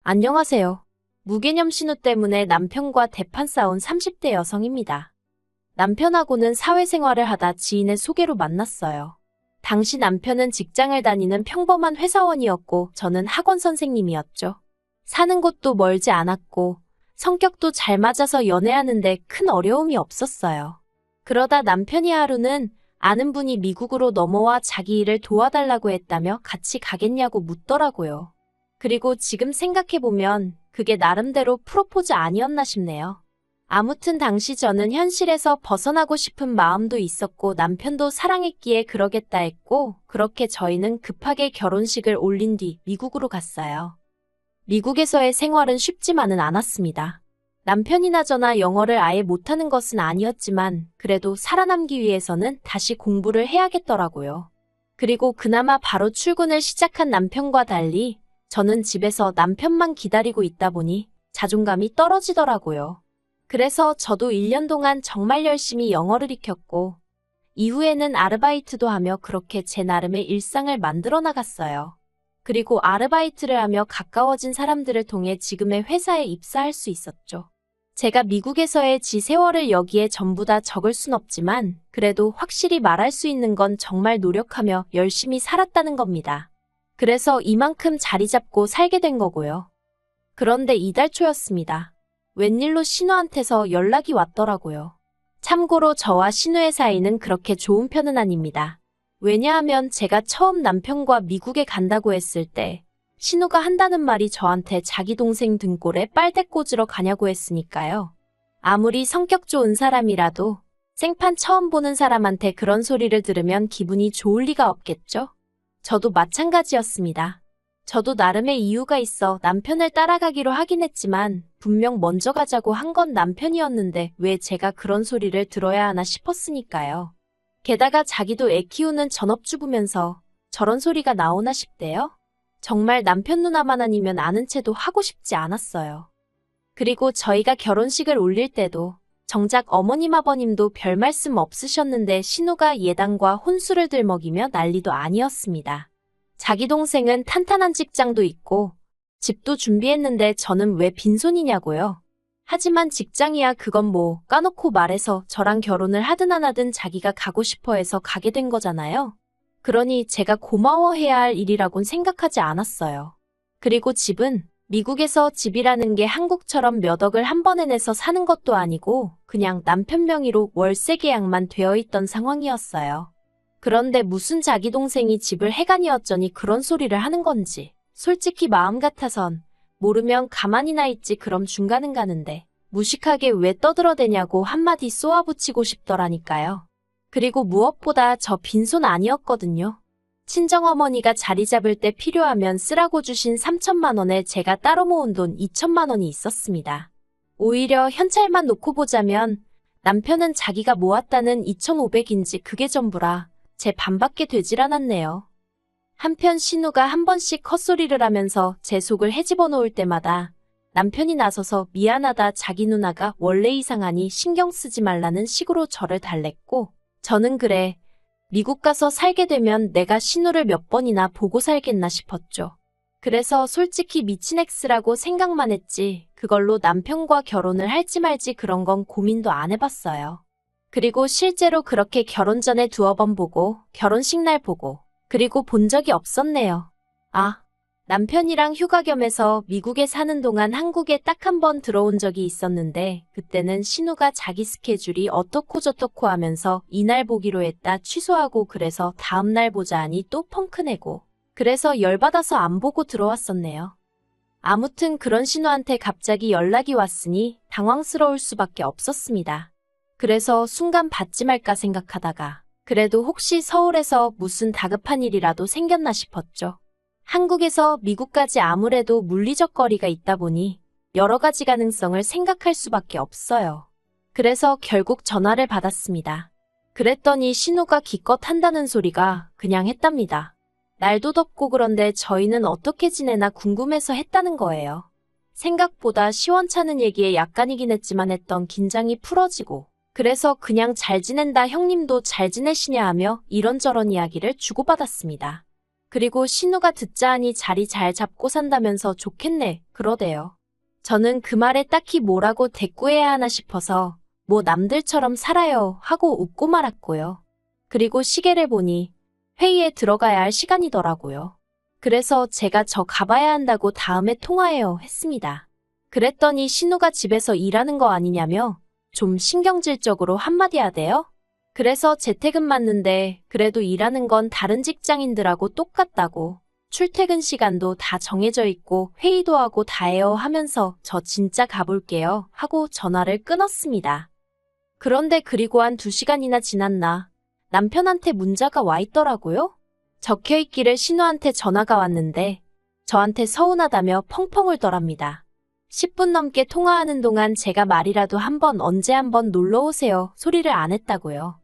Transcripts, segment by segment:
안녕하세요. 무개념 신우 때문에 남편과 대판 싸운 30대 여성입니다. 남편하고는 사회생활을 하다 지인의 소개로 만났어요. 당시 남편은 직장을 다니는 평범한 회사원이었고 저는 학원 선생님이었죠. 사는 곳도 멀지 않았고 성격도 잘 맞아서 연애하는데 큰 어려움이 없었어요. 그러다 남편이 하루는 아는 분이 미국으로 넘어와 자기 일을 도와달라고 했다며 같이 가겠냐고 묻더라고요. 그리고 지금 생각해보면 그게 나름대로 프로포즈 아니었나 싶네요. 아무튼 당시 저는 현실에서 벗어나고 싶은 마음도 있었고 남편도 사랑했기에 그러겠다 했고 그렇게 저희는 급하게 결혼식을 올린 뒤 미국으로 갔어요. 미국에서의 생활은 쉽지만은 않았습니다. 남편이나 저나 영어를 아예 못하는 것은 아니었지만 그래도 살아남기 위해서는 다시 공부를 해야겠더라고요. 그리고 그나마 바로 출근을 시작한 남편과 달리 저는 집에서 남편만 기다리고 있다 보니 자존감이 떨어지더라고요. 그래서 저도 1년 동안 정말 열심히 영어를 익혔고 이후에는 아르바이트도 하며 그렇게 제 나름의 일상을 만들어 나갔어요. 그리고 아르바이트를 하며 가까워진 사람들을 통해 지금의 회사에 입사할 수 있었죠. 제가 미국에서의 지 세월을 여기에 전부 다 적을 순 없지만 그래도 확실히 말할 수 있는 건 정말 노력하며 열심히 살았다는 겁니다. 그래서 이만큼 자리 잡고 살게 된 거고요. 그런데 이달 초였습니다. 웬일로 신우한테서 연락이 왔더라고요. 참고로 저와 신우의 사이는 그렇게 좋은 편은 아닙니다. 왜냐하면 제가 처음 남편과 미국에 간다고 했을 때 신우가 한다는 말이 저한테 자기 동생 등골에 빨대 꽂으러 가냐고 했으니까요. 아무리 성격 좋은 사람이라도 생판 처음 보는 사람한테 그런 소리를 들으면 기분이 좋을 리가 없겠죠? 저도 마찬가지였습니다. 저도 나름의 이유가 있어 남편을 따라가기로 하긴 했지만 분명 먼저 가자고 한 건 남편이었는데 왜 제가 그런 소리를 들어야 하나 싶었으니까요. 게다가 자기도 애 키우는 전업주부면서 저런 소리가 나오나 싶대요. 정말 남편 누나만 아니면 아는 체도 하고 싶지 않았어요. 그리고 저희가 결혼식을 올릴 때도 정작 어머님 아버님도 별 말씀 없으셨는데 신우가 예당과 혼수를 들먹이며 난리도 아니었습니다. 자기 동생은 탄탄한 직장도 있고 집도 준비했는데 저는 왜 빈손이냐고요. 하지만 직장이야 그건 뭐 까놓고 말해서 저랑 결혼을 하든 안 하든 자기가 가고 싶어 해서 가게 된 거잖아요. 그러니 제가 고마워해야 할 일이라곤 생각하지 않았어요. 그리고 집은 미국에서 집이라는 게 한국처럼 몇 억을 한 번에 내서 사는 것도 아니고 그냥 남편 명의로 월세 계약만 되어 있던 상황이었어요. 그런데 무슨 자기 동생이 집을 해가니 어쩌니 그런 소리를 하는 건지 솔직히 마음 같아선 모르면 가만히나 있지 그럼 중간은 가는데 무식하게 왜 떠들어대냐고 한마디 쏘아붙이고 싶더라니까요. 그리고 무엇보다 저 빈손 아니었거든요. 친정어머니가 자리 잡을 때 필요하면 쓰라고 주신 3천만 원에 제가 따로 모은 돈 2천만 원이 있었습니다. 오히려 현찰만 놓고 보자면 남편은 자기가 모았다는 2,500인지 그게 전부라 제 반밖에 되질 않았네요. 한편 신우가 한 번씩 헛소리를 하면서 제 속을 헤집어 놓을 때마다 남편이 나서서 미안하다 자기 누나가 원래 이상하니 신경 쓰지 말라는 식으로 저를 달랬고 저는 그래 미국 가서 살게 되면 내가 신우를 몇 번이나 보고 살겠나 싶었죠. 그래서 솔직히 미친 X라고 생각만 했지 그걸로 남편과 결혼을 할지 말지 그런 건 고민도 안 해봤어요. 그리고 실제로 그렇게 결혼 전에 두어 번 보고 결혼식 날 보고 그리고 본 적이 없었네요. 아, 남편이랑 휴가 겸해서 미국에 사는 동안 한국에 딱 한 번 들어온 적이 있었는데 그때는 신우가 자기 스케줄이 어떻고 저떻고 하면서 이날 보기로 했다 취소하고 그래서 다음날 보자 하니 또 펑크 내고 그래서 열받아서 안 보고 들어왔었네요. 아무튼 그런 신우한테 갑자기 연락이 왔으니 당황스러울 수밖에 없었습니다. 그래서 순간 받지 말까 생각하다가 그래도 혹시 서울에서 무슨 다급한 일이라도 생겼나 싶었죠. 한국에서 미국까지 아무래도 물리적 거리가 있다 보니 여러 가지 가능성을 생각할 수밖에 없어요. 그래서 결국 전화를 받았습니다. 그랬더니 신우가 기껏 한다는 소리가 그냥 했답니다. 날도 덥고 그런데 저희는 어떻게 지내나 궁금해서 했다는 거예요. 생각보다 시원찮은 얘기에 약간이긴 했지만 했던 긴장이 풀어지고 그래서 그냥 잘 지낸다 형님도 잘 지내시냐 하며 이런저런 이야기를 주고받았습니다. 그리고 신우가 듣자 하니 자리 잘 잡고 산다면서 좋겠네, 그러대요. 저는 그 말에 딱히 뭐라고 대꾸해야 하나 싶어서 뭐 남들처럼 살아요 하고 웃고 말았고요. 그리고 시계를 보니 회의에 들어가야 할 시간이더라고요. 그래서 제가 저 가봐야 한다고 다음에 통화해요 했습니다. 그랬더니 신우가 집에서 일하는 거 아니냐며 좀 신경질적으로 한마디 하대요. 그래서 재택은 맞는데 그래도 일하는 건 다른 직장인들하고 똑같다고 출퇴근 시간도 다 정해져 있고 회의도 하고 다 해요 하면서 저 진짜 가볼게요 하고 전화를 끊었습니다. 그런데 그리고 한 2시간이나 지났나 남편한테 문자가 와 있더라고요. 적혀있기를 신우한테 전화가 왔는데 저한테 서운하다며 펑펑 울더랍니다. 10분 넘게 통화하는 동안 제가 말이라도 한번 언제 한번 놀러 오세요 소리를 안 했다고요.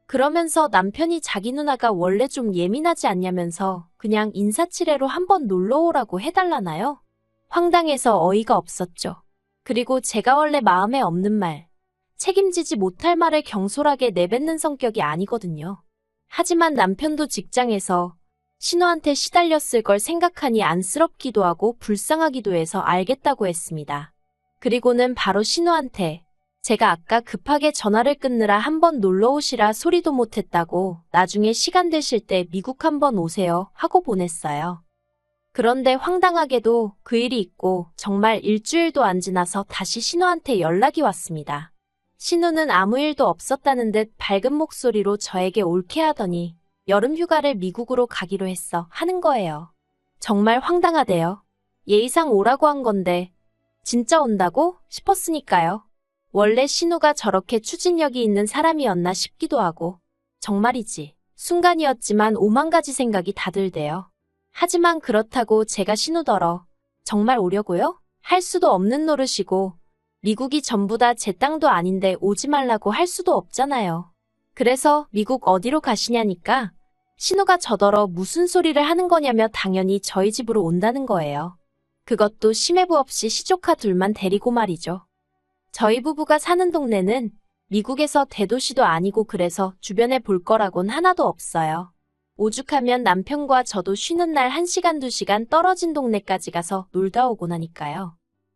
그러면서 남편이 자기 누나가 원래 좀 예민하지 않냐면서 그냥 인사치레로 한번 놀러 오라고 해달라나요? 황당해서 어이가 없었죠. 그리고 제가 원래 마음에 없는 말, 책임지지 못할 말을 경솔하게 내뱉는 성격이 아니거든요. 하지만 남편도 직장에서 신우한테 시달렸을 걸 생각하니 안쓰럽기도 하고 불쌍하기도 해서 알겠다고 했습니다. 그리고는 바로 신우한테 제가 아까 급하게 전화를 끊느라 한번 놀러 오시라 소리도 못했다고 나중에 시간 되실 때 미국 한번 오세요 하고 보냈어요. 그런데 황당하게도 그 일이 있고 정말 일주일도 안 지나서 다시 신우한테 연락이 왔습니다. 신우는 아무 일도 없었다는 듯 밝은 목소리로 저에게 옳게 하더니 여름 휴가를 미국으로 가기로 했어 하는 거예요. 정말 황당하대요. 예의상 오라고 한 건데 진짜 온다고 싶었으니까요. 원래 신우가 저렇게 추진력이 있는 사람이었나 싶기도 하고 정말이지 순간이었지만 오만 가지 생각이 다 들대요. 하지만 그렇다고 제가 신우더러 정말 오려고요? 할 수도 없는 노릇이고 미국이 전부 다 제 땅도 아닌데 오지 말라고 할 수도 없잖아요. 그래서 미국 어디로 가시냐니까 신우가 저더러 무슨 소리를 하는 거냐며 당연히 저희 집으로 온다는 거예요. 그것도 심해부 없이 시조카 둘만 데리고 말이죠. 저희 부부가 사는 동네는 미국에서 대도시도 아니고 그래서 주변에 볼 거라곤 하나도 없어요. 오죽하면 남편과 저도 쉬는 날 1시간 2시간 떨어진 동네까지 가서 놀다 오고 나니까요.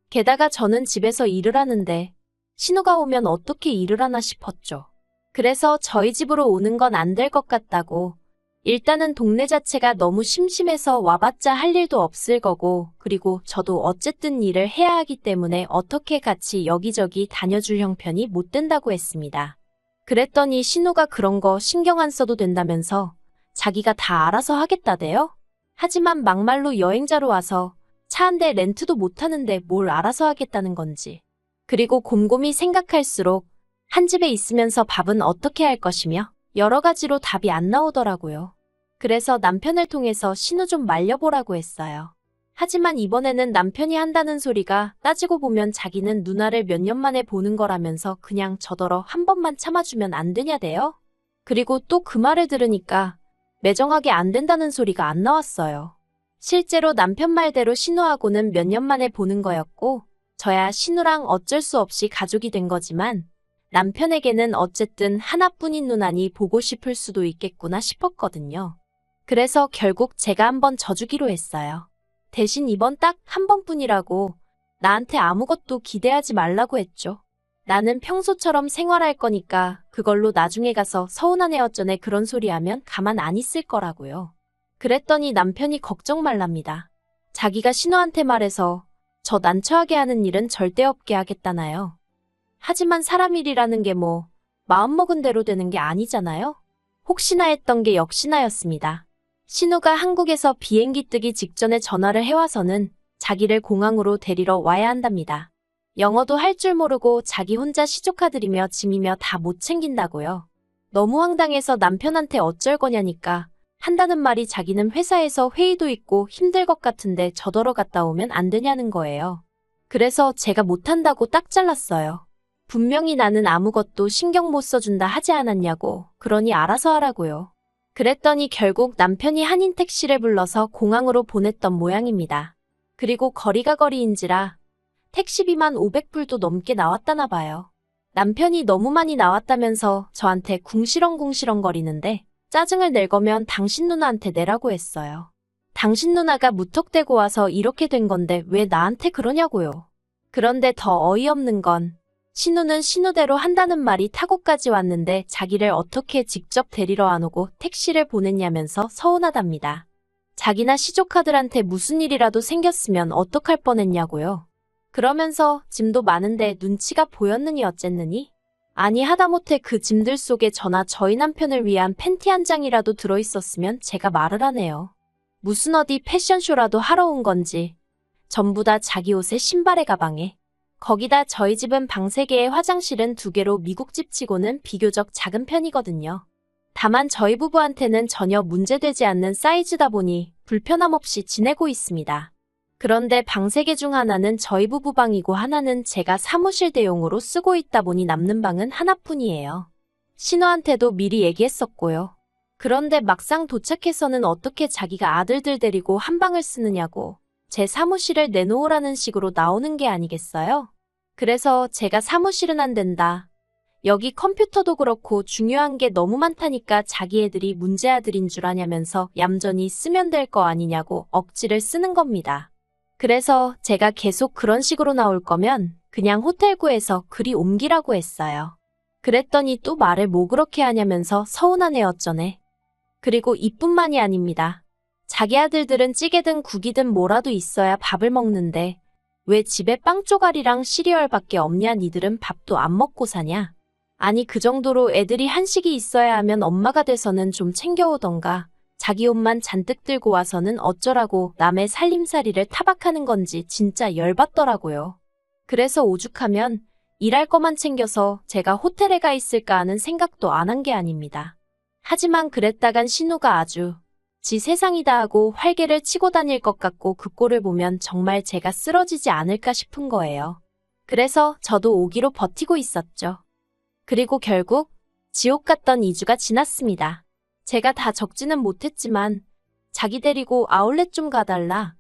게다가 저는 집에서 일을 하는데 신우가 오면 어떻게 일을 하나 싶었죠. 그래서 저희 집으로 오는 건 안 될 것 같다고 일단은 동네 자체가 너무 심심해서 와봤자 할 일도 없을 거고 그리고 저도 어쨌든 일을 해야 하기 때문에 어떻게 같이 여기저기 다녀줄 형편이 못 된다고 했습니다. 그랬더니 신우가 그런 거 신경 안 써도 된다면서 자기가 다 알아서 하겠다대요? 하지만 막말로 여행자로 와서 차 한 대 렌트도 못 하는데 뭘 알아서 하겠다는 건지. 그리고 곰곰이 생각할수록 한 집에 있으면서 밥은 어떻게 할 것이며 여러 가지로 답이 안 나오더라고요. 그래서 남편을 통해서 신우 좀 말려보라고 했어요. 하지만 이번에는 남편이 한다는 소리가 따지고 보면 자기는 누나를 몇 년 만에 보는 거라면서 그냥 저더러 한 번만 참아주면 안 되냐대요? 그리고 또 그 말을 들으니까 매정하게 안 된다는 소리가 안 나왔어요. 실제로 남편 말대로 신우하고는 몇 년 만에 보는 거였고 저야 신우랑 어쩔 수 없이 가족이 된 거지만 남편에게는 어쨌든 하나뿐인 누나니 보고 싶을 수도 있겠구나 싶었거든요. 그래서 결국 제가 한번 져주기로 했어요. 대신 이번 딱 한 번뿐이라고 나한테 아무것도 기대하지 말라고 했죠. 나는 평소처럼 생활할 거니까 그걸로 나중에 가서 서운한 애 어쩌네 그런 소리 하면 가만 안 있을 거라고요. 그랬더니 남편이 걱정 말랍니다. 자기가 신우한테 말해서 저 난처하게 하는 일은 절대 없게 하겠다나요. 하지만 사람 일이라는 게 뭐 마음먹은 대로 되는 게 아니잖아요. 혹시나 했던 게 역시나였습니다. 신우가 한국에서 비행기 뜨기 직전에 전화를 해와서는 자기를 공항으로 데리러 와야 한답니다. 영어도 할 줄 모르고 자기 혼자 시조카들이며 짐이며 다 못 챙긴다고요. 너무 황당해서 남편한테 어쩔 거냐니까 한다는 말이 자기는 회사에서 회의도 있고 힘들 것 같은데 저더러 갔다 오면 안 되냐는 거예요. 그래서 제가 못한다고 딱 잘랐어요. 분명히 나는 아무것도 신경 못 써준다 하지 않았냐고. 그러니 알아서 하라고요. 그랬더니 결국 남편이 한인 택시를 불러서 공항으로 보냈던 모양입니다. 그리고 거리가 거리인지라 택시비만 500불도 넘게 나왔다나 봐요. 남편이 너무 많이 나왔다면서 저한테 궁시렁궁시렁 거리는데 짜증을 낼 거면 당신 누나한테 내라고 했어요. 당신 누나가 무턱대고 와서 이렇게 된 건데 왜 나한테 그러냐고요. 그런데 더 어이없는 건 신우는 신우대로 한다는 말이 타고까지 왔는데 자기를 어떻게 직접 데리러 안 오고 택시를 보냈냐면서 서운하답니다. 자기나 시조카들한테 무슨 일이라도 생겼으면 어떡할 뻔했냐고요. 그러면서 짐도 많은데 눈치가 보였느니 어쨌느니? 아니 하다못해 그 짐들 속에 저나 저희 남편을 위한 팬티 한 장이라도 들어있었으면 제가 말을 하네요. 무슨 어디 패션쇼라도 하러 온 건지 전부 다 자기 옷에 신발에 가방에 거기다 저희 집은 방 3개에 화장실은 2개로 미국 집 치고는 비교적 작은 편이거든요. 다만 저희 부부한테는 전혀 문제되지 않는 사이즈다 보니 불편함 없이 지내고 있습니다. 그런데 방 3개 중 하나는 저희 부부 방이고 하나는 제가 사무실 대용으로 쓰고 있다 보니 남는 방은 하나뿐이에요. 신우한테도 미리 얘기했었고요. 그런데 막상 도착해서는 어떻게 자기가 아들들 데리고 한 방을 쓰느냐고 제 사무실을 내놓으라는 식으로 나오는 게 아니겠어요? 그래서 제가 사무실은 안 된다. 여기 컴퓨터도 그렇고 중요한 게 너무 많다니까 자기 애들이 문제 아들인 줄 아냐면서 얌전히 쓰면 될 거 아니냐고 억지를 쓰는 겁니다. 그래서 제가 계속 그런 식으로 나올 거면 그냥 호텔 구해서 그리 옮기라고 했어요. 그랬더니 또 말을 뭐 그렇게 하냐면서 서운하네 어쩌네. 그리고 이뿐만이 아닙니다. 자기 아들들은 찌개든 국이든 뭐라도 있어야 밥을 먹는데 왜 집에 빵 조각이랑 시리얼밖에 없냐 니들은 밥도 안 먹고 사냐. 아니 그 정도로 애들이 한식이 있어야 하면 엄마가 돼서는 좀 챙겨오던가 자기 옷만 잔뜩 들고 와서는 어쩌라고 남의 살림살이를 타박하는 건지 진짜 열받더라고요. 그래서 오죽하면 일할 거만 챙겨서 제가 호텔에 가 있을까 하는 생각도 안 한 게 아닙니다. 하지만 그랬다간 신우가 아주 지 세상이다 하고 활개를 치고 다닐 것 같고 그 꼴을 보면 정말 제가 쓰러지지 않을까 싶은 거예요. 그래서 저도 오기로 버티고 있었죠. 그리고 결국 지옥 같던 2주가 지났습니다. 제가 다 적지는 못했지만 자기 데리고 아울렛 좀 가달라.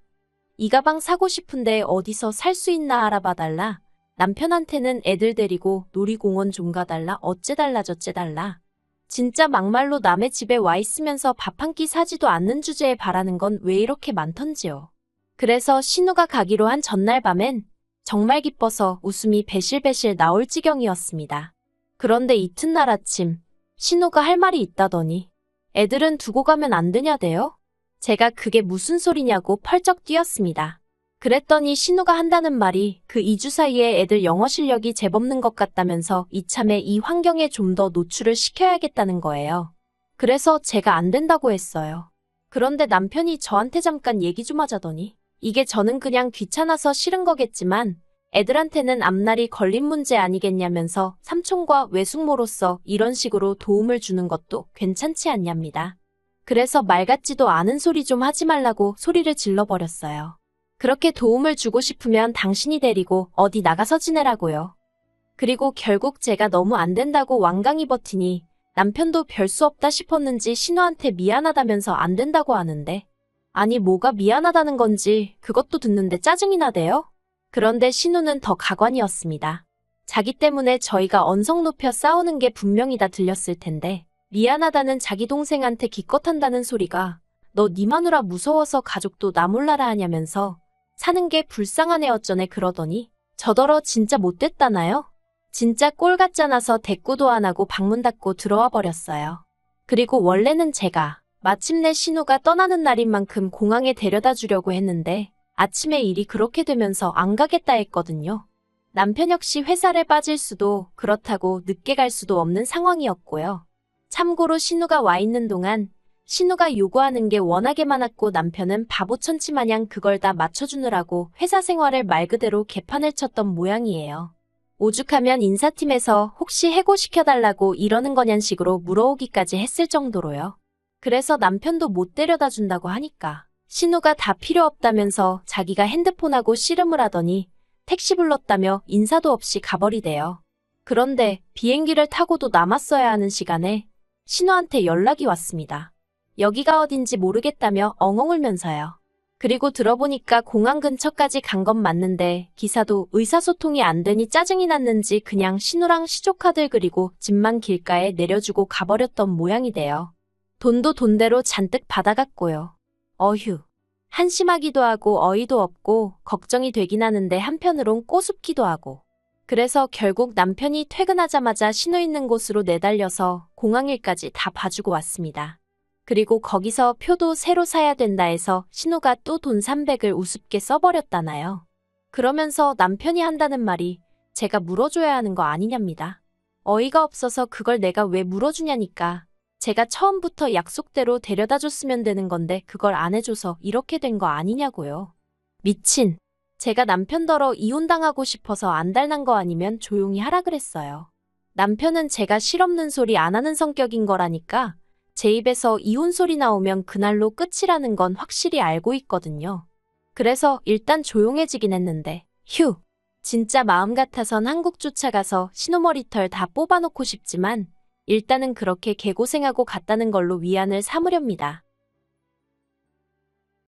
이 가방 사고 싶은데 어디서 살 수 있나 알아봐달라. 남편한테는 애들 데리고 놀이공원 좀 가달라. 어째달라 저째달라. 진짜 막말로 남의 집에 와 있으면서 밥 한 끼 사지도 않는 주제에 바라는 건 왜 이렇게 많던지요. 그래서 신우가 가기로 한 전날 밤엔 정말 기뻐서 웃음이 배실배실 나올 지경이었습니다. 그런데 이튿날 아침 신우가 할 말이 있다더니 애들은 두고 가면 안 되냐대요? 제가 그게 무슨 소리냐고 펄쩍 뛰었습니다. 그랬더니 신우가 한다는 말이 그 2주 사이에 애들 영어 실력이 제법는 것 같다면서 이참에 이 환경에 좀 더 노출을 시켜야겠다는 거예요. 그래서 제가 안 된다고 했어요. 그런데 남편이 저한테 잠깐 얘기 좀 하자더니 이게 저는 그냥 귀찮아서 싫은 거겠지만 애들한테는 앞날이 걸린 문제 아니겠냐면서 삼촌과 외숙모로서 이런 식으로 도움을 주는 것도 괜찮지 않냐입니다. 그래서 말 같지도 않은 소리 좀 하지 말라고 소리를 질러버렸어요. 그렇게 도움을 주고 싶으면 당신이 데리고 어디 나가서 지내라고요. 그리고 결국 제가 너무 안 된다고 완강히 버티니 남편도 별 수 없다 싶었는지 신우한테 미안하다면서 안 된다고 하는데 아니 뭐가 미안하다는 건지 그것도 듣는데 짜증이 나대요? 그런데 신우는 더 가관이었습니다. 자기 때문에 저희가 언성 높여 싸우는 게 분명히 다 들렸을 텐데 미안하다는 자기 동생한테 기껏한다는 소리가 너 니 마누라 무서워서 가족도 나 몰라라 하냐면서 사는 게 불쌍하네 어쩌네 그러더니 저더러 진짜 못됐다나요? 진짜 꼴 같잖아서 대꾸도 안 하고 방문 닫고 들어와 버렸어요. 그리고 원래는 제가 마침내 신우가 떠나는 날인 만큼 공항에 데려다 주려고 했는데 아침에 일이 그렇게 되면서 안 가겠다 했거든요. 남편 역시 회사를 빠질 수도 그렇다고 늦게 갈 수도 없는 상황이었고요. 참고로 신우가 와 있는 동안 신우가 요구하는 게 워낙에 많았고 남편은 바보천치 마냥 그걸 다 맞춰주느라고 회사 생활을 말 그대로 개판을 쳤던 모양이에요. 오죽하면 인사팀에서 혹시 해고시켜달라고 이러는 거냔 식으로 물어오기까지 했을 정도로요. 그래서 남편도 못 데려다 준다고 하니까 신우가 다 필요 없다면서 자기가 핸드폰하고 씨름을 하더니 택시 불렀다며 인사도 없이 가버리대요. 그런데 비행기를 타고도 남았어야 하는 시간에 신우한테 연락이 왔습니다. 여기가 어딘지 모르겠다며 엉엉 울면서요. 그리고 들어보니까 공항 근처까지 간 건 맞는데 기사도 의사소통이 안 되니 짜증이 났는지 그냥 신우랑 시조카들 그리고 집만 길가에 내려주고 가버렸던 모양이대요. 돈도 돈대로 잔뜩 받아갔고요. 어휴, 한심하기도 하고 어이도 없고 걱정이 되긴 하는데 한편으론 꼬숩기도 하고. 그래서 결국 남편이 퇴근하자마자 신호 있는 곳으로 내달려서 공항일까지 다 봐주고 왔습니다. 그리고 거기서 표도 새로 사야 된다 해서 신호가 또 돈 300을 우습게 써버렸다나요. 그러면서 남편이 한다는 말이 제가 물어줘야 하는 거 아니냐입니다. 어이가 없어서 그걸 내가 왜 물어주냐니까. 제가 처음부터 약속대로 데려다 줬으면 되는 건데 그걸 안 해줘서 이렇게 된 거 아니냐고요. 미친. 제가 남편더러 이혼당하고 싶어서 안달난 거 아니면 조용히 하라 그랬어요. 남편은 제가 실없는 소리 안 하는 성격인 거라니까 제 입에서 이혼 소리 나오면 그날로 끝이라는 건 확실히 알고 있거든요. 그래서 일단 조용해지긴 했는데 휴. 진짜 마음 같아선 한국 쫓아가서 신호머리털 다 뽑아놓고 싶지만 일단은 그렇게 개고생하고 갔다는 걸로 위안을 삼으렵니다.